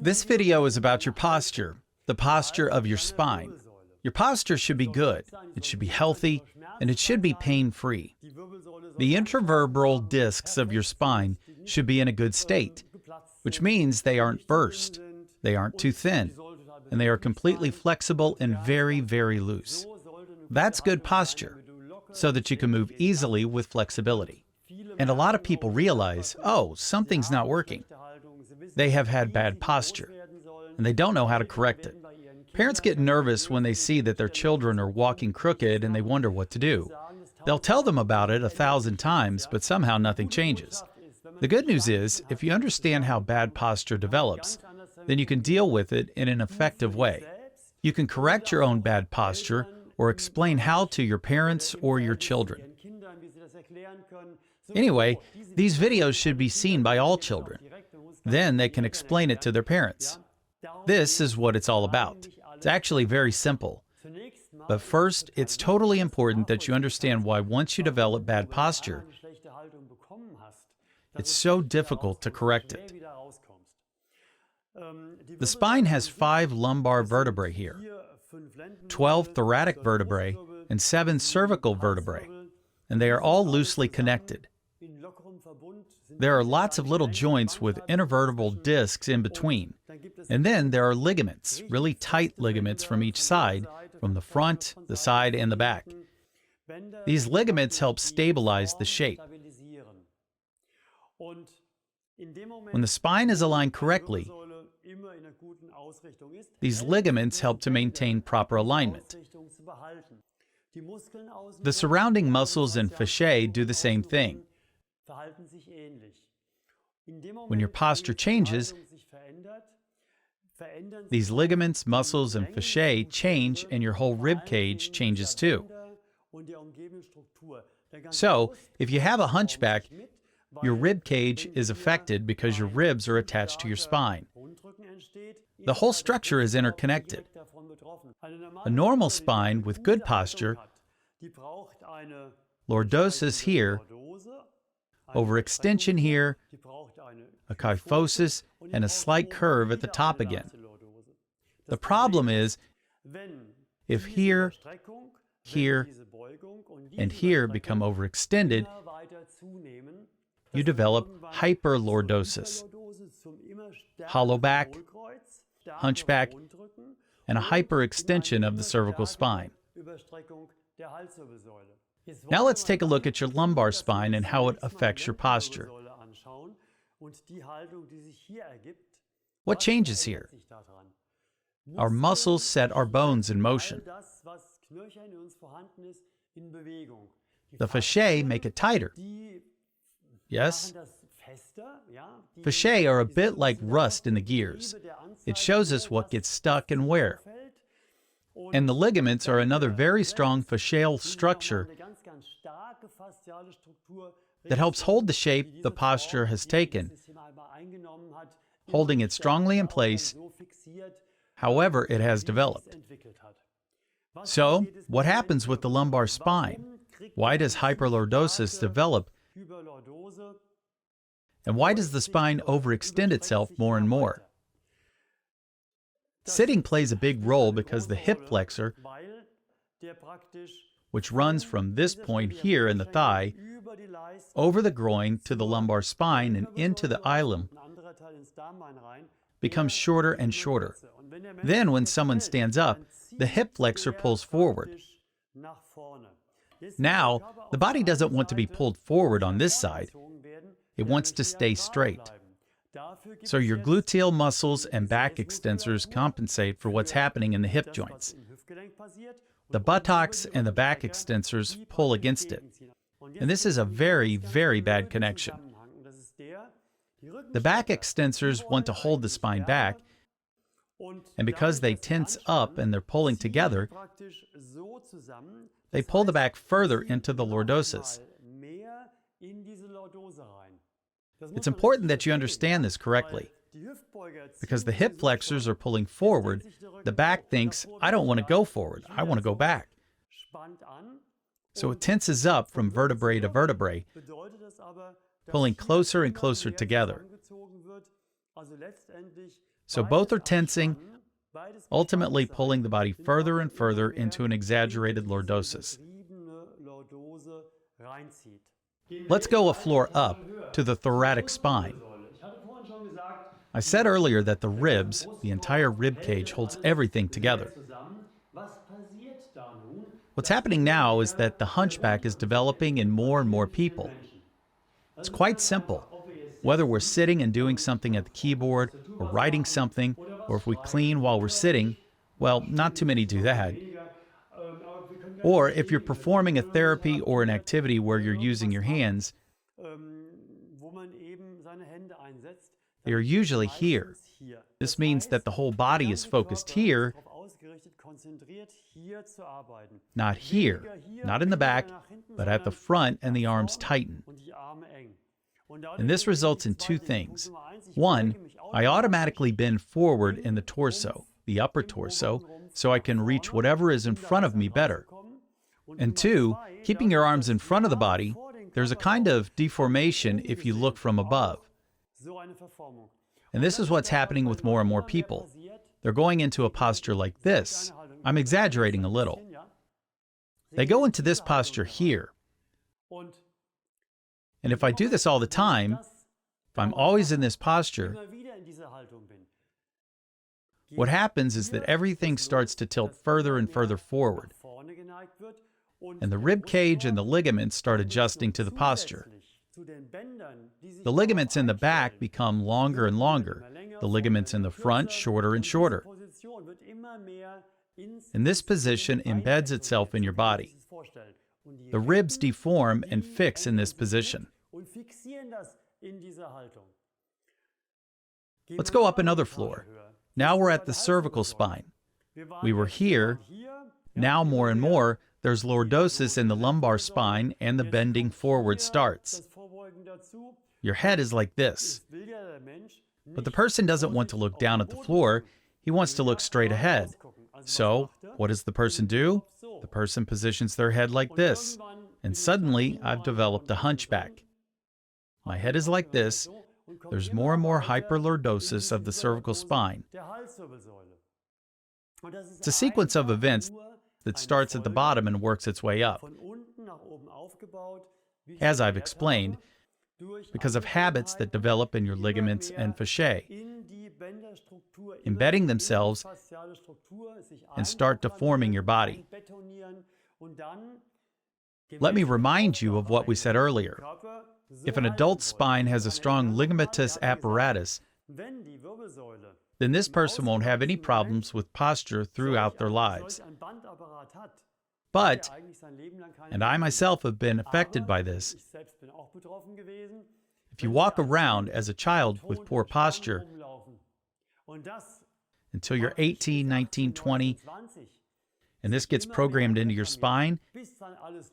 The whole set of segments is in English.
This video is about your posture, the posture of your spine. Your posture should be good, it should be healthy, and it should be pain-free. The intervertebral discs of your spine should be in a good state, which means they aren't burst, they aren't too thin, and they are completely flexible and very, very loose. That's good posture, so that you can move easily with flexibility. And a lot of people realize, oh, something's not working. They have had bad posture, and they don't know how to correct it. Parents get nervous when they see that their children are walking crooked and they wonder what to do. They'll tell them about it 1,000 times, but somehow nothing changes. The good news is, if you understand how bad posture develops, then you can deal with it in an effective way. You can correct your own bad posture or explain how to your parents or your children. Anyway, these videos should be seen by all children. Then they can explain it to their parents. This is what it's all about. It's actually very simple. But first, it's totally important that you understand why once you develop bad posture, it's so difficult to correct it. The spine has 5 lumbar vertebrae here, 12 thoracic vertebrae, and 7 cervical vertebrae, and they are all loosely connected. There are lots of little joints with intervertebral discs in between. And then there are ligaments, really tight ligaments from each side, from the front, the side, and the back. These ligaments help stabilize the shape. When the spine is aligned correctly, these ligaments help to maintain proper alignment. The surrounding muscles and fasciae do the same thing. When your posture changes, these ligaments, muscles, and fasciae change, and your whole rib cage changes too. So, if you have a hunchback, your rib cage is affected because your ribs are attached to your spine. The whole structure is interconnected. A normal spine with good posture, lordosis here, overextension here, a kyphosis, and a slight curve at the top again. The problem is, if here, here, and here become overextended, you develop hyperlordosis, hollow back, hunchback, and a hyperextension of the cervical spine. Now let's take a look at your lumbar spine and how it affects your posture. What changes here? Our muscles set our bones in motion. The fasciae make it tighter. Yes? Fasciae are a bit like rust in the gears. It shows us what gets stuck and where. And the ligaments are another very strong fascial structure that helps hold the shape the posture has taken, holding it strongly in place, however it has developed. So, what happens with the lumbar spine? Why does hyperlordosis develop? And why does the spine overextend itself more and more? Sitting plays a big role because the hip flexor, which runs from this point here in the thigh, over the groin to the lumbar spine and into the ilum, becomes shorter and shorter. Then when someone stands up, the hip flexor pulls forward. Now, the body doesn't want to be pulled forward on this side. It wants to stay straight. So your gluteal muscles and back extensors compensate for what's happening in the hip joints. The buttocks and the back extensors pull against it. And this is a very, very bad connection. The back extensors want to hold the spine back, and because they tense up and they're pulling together, they pull the back further into the lordosis. It's important that you understand this correctly. Because the hip flexors are pulling forward, the back thinks, I don't want to go forward, I want to go back. So it tenses up from vertebrae to vertebrae, pulling closer and closer together. So both are tensing, ultimately pulling the body further and further into an exaggerated lordosis. Let's go a floor up to the thoracic spine. I said earlier that the ribs, the entire rib cage, holds everything together. What's happening now is that the hunchback is developing in more and more people. It's quite simple. Whether we're sitting and doing something at the keyboard, or writing something, or if we clean while we're sitting, well, not too many do that. Or if you're performing a therapy or an activity where you're using your hands, they are usually here. This means that the whole body is focused here, not here, not in the back, but at the front, and the arms tighten. And this results in two things. One, I automatically bend forward in the torso, the upper torso, so I can reach whatever is in front of me better. And two, keeping your arms in front of the body, there's a kind of deformation if you look from above. And this is what's happening with more and more people. They're going into a posture like this. I'm exaggerating a little. They go into this posture here. And if I do this all the time, if I'm always in this posture, what happens is that everything starts to tilt further and further forward. And the rib cage and the ligaments start adjusting to the posture. The ligaments in the back become longer and longer. The ligaments in the front shorter and shorter. And this position embeds itself in your body. The ribs deform and fix in this position. Let's go up another floor. Now we're at the cervical spine. We were here. Now more and more, there's lordosis in the lumbar spine and the bending forward starts. Your head is like this. But the person doesn't want to look down at the floor. He wants to look straight ahead. So, what does the person do? The person positions their head like this. And suddenly, I've developed a hunchback. My head is like this. There's more and more hyperlordosis of the cervical spine. It's a sequence of events that starts at the bottom and works its way up. As I've explained, because of habits that develop in your ligaments and fasciae, embedding themselves and start deforming your body. Let me remind you of what we said earlier. If an adult spine has a strong ligamentous apparatus, then this person won't have any problems with posture throughout their lives. But, and I myself have been affected by this, if you walk around as a child with poor posture until you're 18, 19, 20, and this gets programmed into your spine,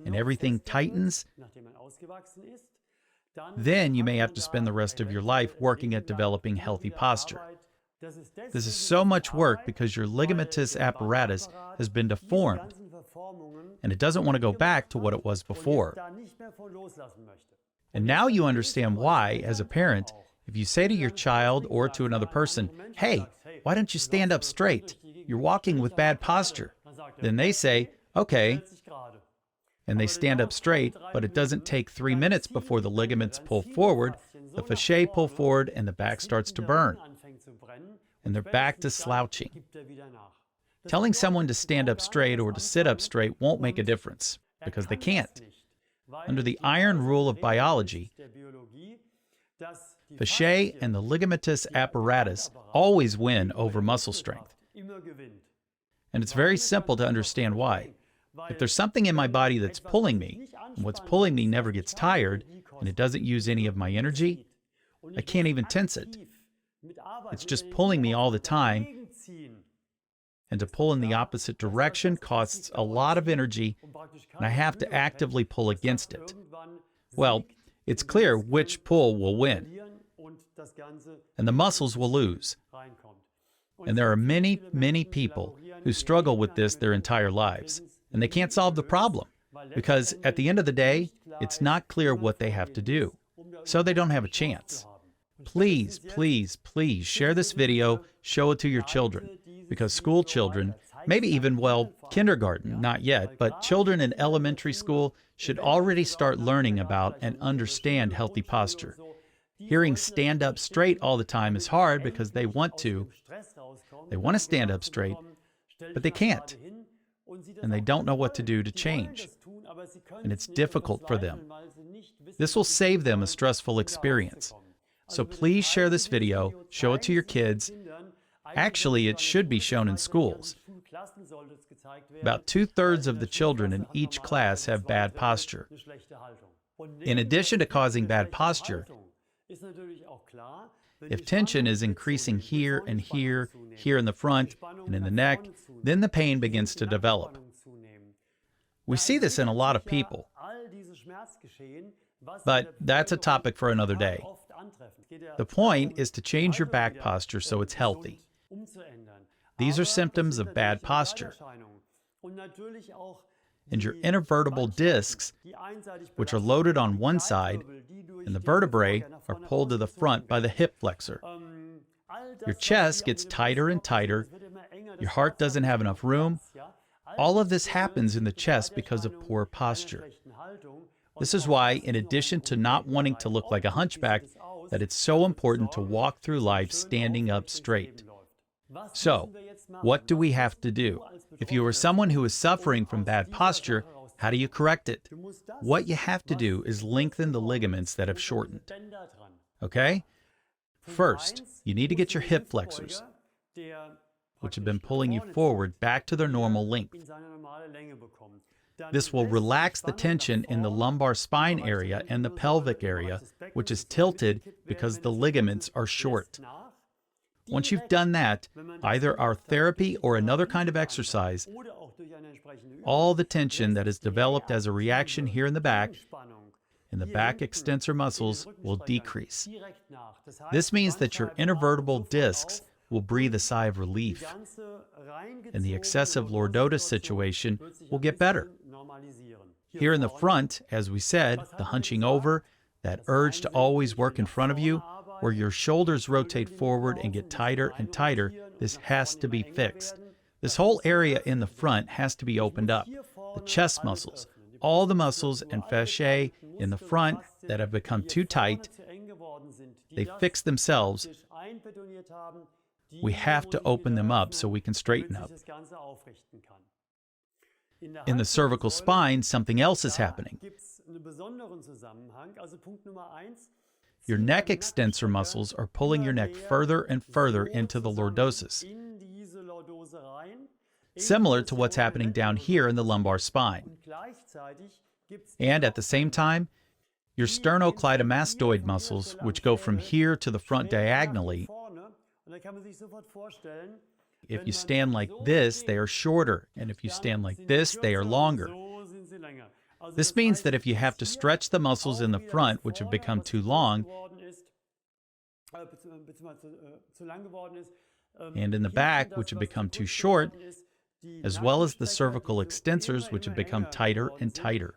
and everything tightens, then you may have to spend the rest of your life working at developing healthy posture. This is so much work because your ligamentous apparatus has been deformed, and it doesn't want to go back to what it was before. And now you understand why, as a parent, if you say to your child or to another person, "Hey, why don't you stand up straight? You're walking with bad posture." Then they say, "Okay." And they stand up straight, but it doesn't take 3 minutes before the ligaments pull forward, the fasciae pull forward, and the back starts to burn. And they're back to slouching. Telling someone to stand up straight or to sit up straight won't make a difference, because they can't. Under the iron rule of biology, fasciae and the ligamentous apparatus always win over muscle strength. And it's very simple to understand why. If there's something in my body that's pulling me, and what's pulling me never gets tired, and it doesn't use any of my energy, I can't even tense it. It's just pulling me all the time, and to pull in the opposite direction costs a lot of energy, and I have to actively pull against it. Well, it's clear which pull will win, and the muscles will lose. And there are many, many people who struggle with this their entire lives, and they can't solve the problem, because at the end of the day, it's not clear what they have to do, so they don't have a chance. Please, please, please share this video, show it to your children, because school children, maybe even, well, kindergarten, not yet, but children in elementary school should already start learning about and understand healthy posture. Hearing stand up straight all the time is hard because they want to stand up straight, but they can't, and they don't know what to do to change, and it's difficult for them. This will save them a stressful experience. So please share this video, show it to your kids. Actually, it should be shown in schools. About 2/3 of the children in each class have bad posture. In addition to causing bad posture, if tension is increasing here and here, here in the front and in the neck, then the pain begins to develop. We see this in a lot of people, but that's a topic for another day. The point is to change your back posture so it's healthy. These are symptoms of bad posture. And your intervertebral discs, which are loaded on one side, and the vertebrae are pulled to the front by the hip flexor. Your chest gets tighter and tighter. Your heart doesn't have enough room. All of this happens in the chest because of poor posture. This is why, in addition to not wanting to look like a hunchback, that it's so important to walk through life standing up straight. So, what do we have to do? If you are someone who is suffering from bad posture, how do you correct it? What you have to do is lengthen the ligaments that have shortened. Okay? First, you need to get your hip flexors, which have been pulling you forward, back to their normal length. This will relax the tension in the lumbar spine area and the pelvic area, which is tilted because the ligaments are short. Once you've done that, either our therapy or another kind of exercise, all the tension that is developed as a reaction here in the back extensor muscles will decrease. This means that your intervertebral discs will breathe a sigh of relief, and the excessive lordosis situation will get better. Here in the front, as we said, the hunching over, that urge to always work in front of you, where your shoulders rotate forward and get tighter and tighter, this has to be fixed. This whole area in the front has to be opened up. The chest muscles, all the muscles and fasciae in the front that have become too tight, they fix themselves. We have to open them up so we can straighten up. In the cervical spine, something else is happening. Your neck extensor muscles are pulling your neck further and further into the lordosis, similar to what's happening down here in the lumbar spine. And at the same time, your sternocleidomastoid muscles, which go from here to the front diagonally, if you stand like this, they are shorter, and if you stand like this, they are longer. This means that if you have to stretch the muscles in the front, which have become too long, and in the back, which have become too short, as well as the cervical extensors, which have become tighter and tighter.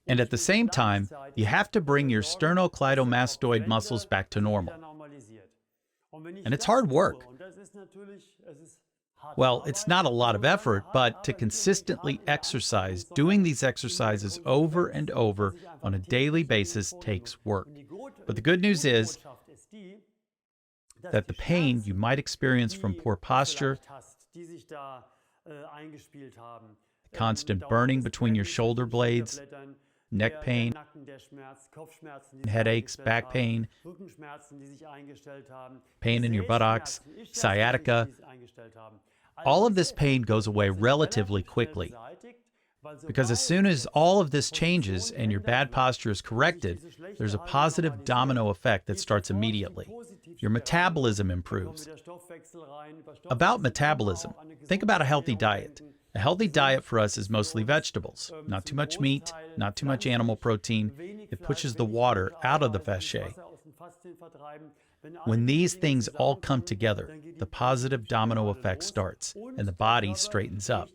And at the same time, you have to bring your sternocleidomastoid muscles back to normal. And it's hard work. Well, it's not a lot of effort, but to consistently exercise, doing these exercises over and over on a daily basis takes work. But the good news is that the pain you might experience from poor posture, constant burning between your shoulder blades, neck pain, headaches, back pain, pain in your buttocks, sciatica, all of this pain goes away relatively quickly. Because as soon as all of this changes and your bad posture is corrected, there's a positive domino effect that starts immediately. Your metabolism improves. About metabolism, think about a healthy diet. A healthy diet for us is mostly vegetables, not too much meat, not too much animal protein. It pushes the water out of the fasciae. When these things all come together, the positive domino effect starts, and the body straightens up.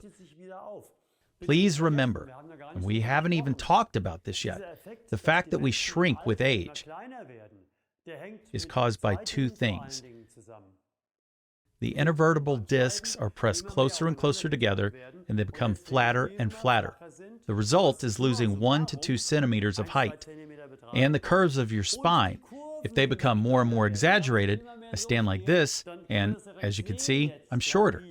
Please remember, and we haven't even talked about this yet, the fact that we shrink with age is caused by two things. The intervertebral discs are pressed closer and closer together, and they become flatter and flatter. The result is losing 1 to 2 centimeters of height. And the curves of your spine, if they become more and more exaggerated, I stand like this, and as you can see, I'm shorter.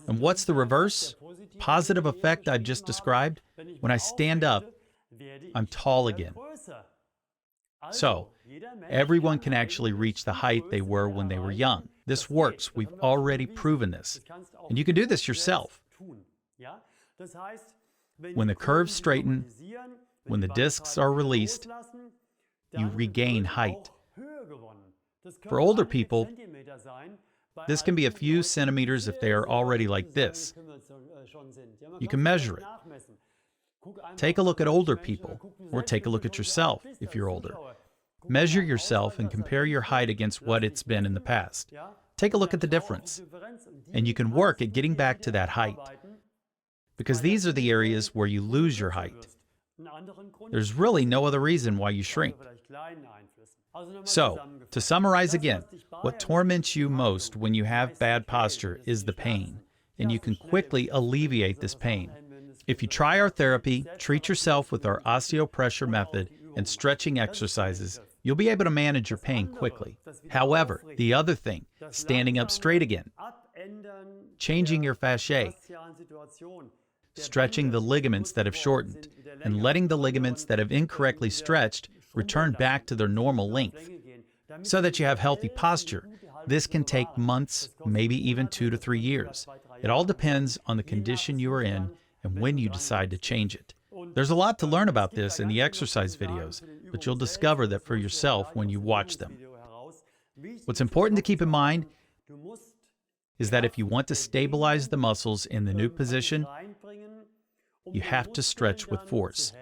And what's the reverse? Positive effect I've just described? When I stand up, I'm tall again. So, everyone can actually reach the height they were when they were young. This works. We've already proven this. And you can do this yourself. When the curves straighten, when the discs are released, you regain height. For older people, this can be a few centimeters if they are already like this. You can measure it. Take a look at older people, or take a look at yourself if you're older. Measure yourself and compare your height against what it's been in the past. Take a look at the difference, and you can work at getting back to that height, because these are the areas where you lose your height. There's really no other reason why you shrink. So, to summarize again, what torments you most when you have bad posture is the pain, and you can quickly alleviate this pain. If you try our therapy, treat yourself with our osteopressure method and stretching exercises, you'll be able to manage your pain quickly. However, the other thing, standing up straight again, changing your fascia, stretching the ligaments that have shortened, and letting the ligaments that have incorrectly stretched return back to their normal length, so that you have healthy posture. This can take months, maybe even 2 to 3 years. It all depends on the condition you are in and when you decide to change it. There's a lot to learn about this in the exercise videos, but you'll discover that for yourself when you watch them. What's important to keep in mind is that if you want to stabilize the muscles in the new position, you have to stretch with force.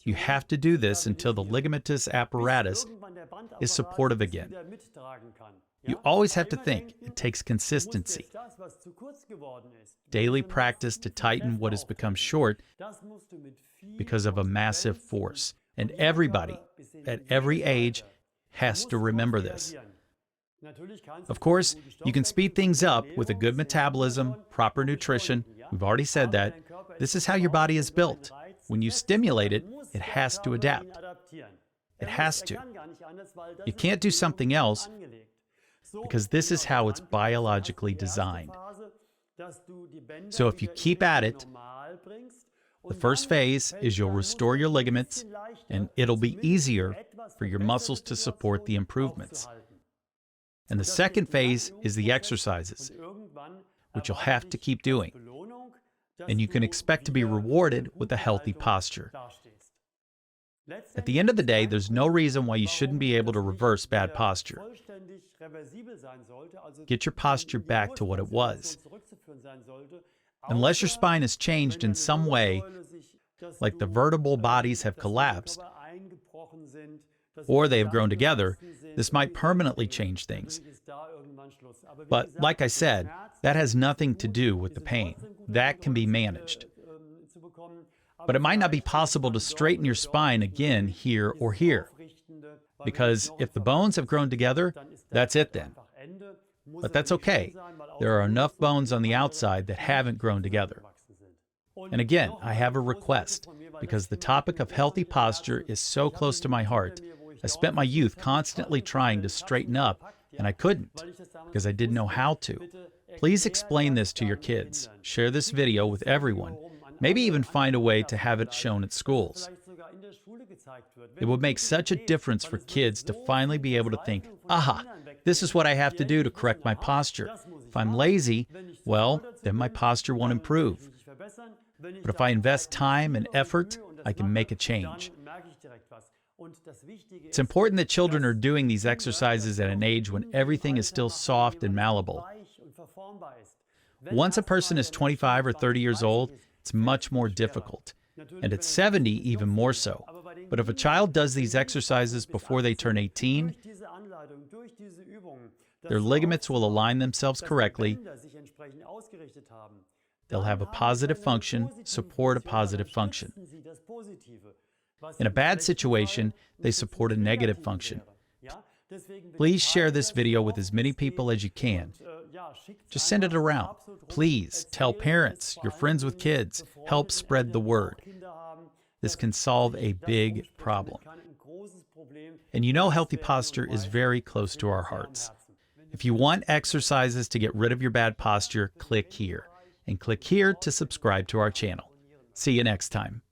You have to do this until the ligamentous apparatus is supportive again. You always have to think it takes consistency. Daily practice to tighten what has become short because of a massive force. And everybody, at every age, has to remember this. Of course, you can speed things up with a good metabolism, proper nutrition. We've already said that. This is how your body is built. When you stimulate it, it has to adapt. It has to. You can't do something else because this is how it's biologically designed. So if you keep at it, the first phase is you'll restore your ligaments, and it'll be easier for your muscles to support the improvements. And the second phase is the exercises, which you'll have to keep doing. And you can expect to be rewarded with a healthy posture. At the end of the day, there's no reason why you shouldn't be able to reverse bad posture. Get your posture back to what it was. Unless your spine has changed in some way, like the vertebral bodies have collapsed, or they have grown together, this might permanently change things. But like I said, that has nothing to do with the pain. That can be managed. But it might not be possible to straighten your spine again here or here, because if the bones have grown together, that's it then. But that's okay. There are enough bones on the outside that haven't grown together. And again, I have a request, because the topic of healthy posture is so close to my heart. I spent my youth constantly trying to straighten up, and I couldn't, because I didn't know how to. Please explain this to your kids. Share this video with everyone. Maybe even find a way to have it shown at schools. It would make such a difference for kids to finally be able to think, aha, this is what I have to do to correct my posture. If I'm lazy, well, then my posture won't improve. But if I invest time and effort, I can make a change. It's important that children are doing these exercises at an age when everything is still soft and malleable. Once a person is 25 or 30 years old, it's much more difficult. And at 70, even more so. But if a child does these exercises before they turn 18, their ligaments will align themselves correctly, They'll have a positive function, support a positive function. In a bad situation, they support a negative function. Please share this video with as many people as you can. Just send it around. Please tell parents, your friends with kids, help spread the word. This can solve a big problem. And you know healthy posture is very close to our hearts. If you want exercises to get rid of your bad posture, click here. And click here to subscribe to our channel. See you next time.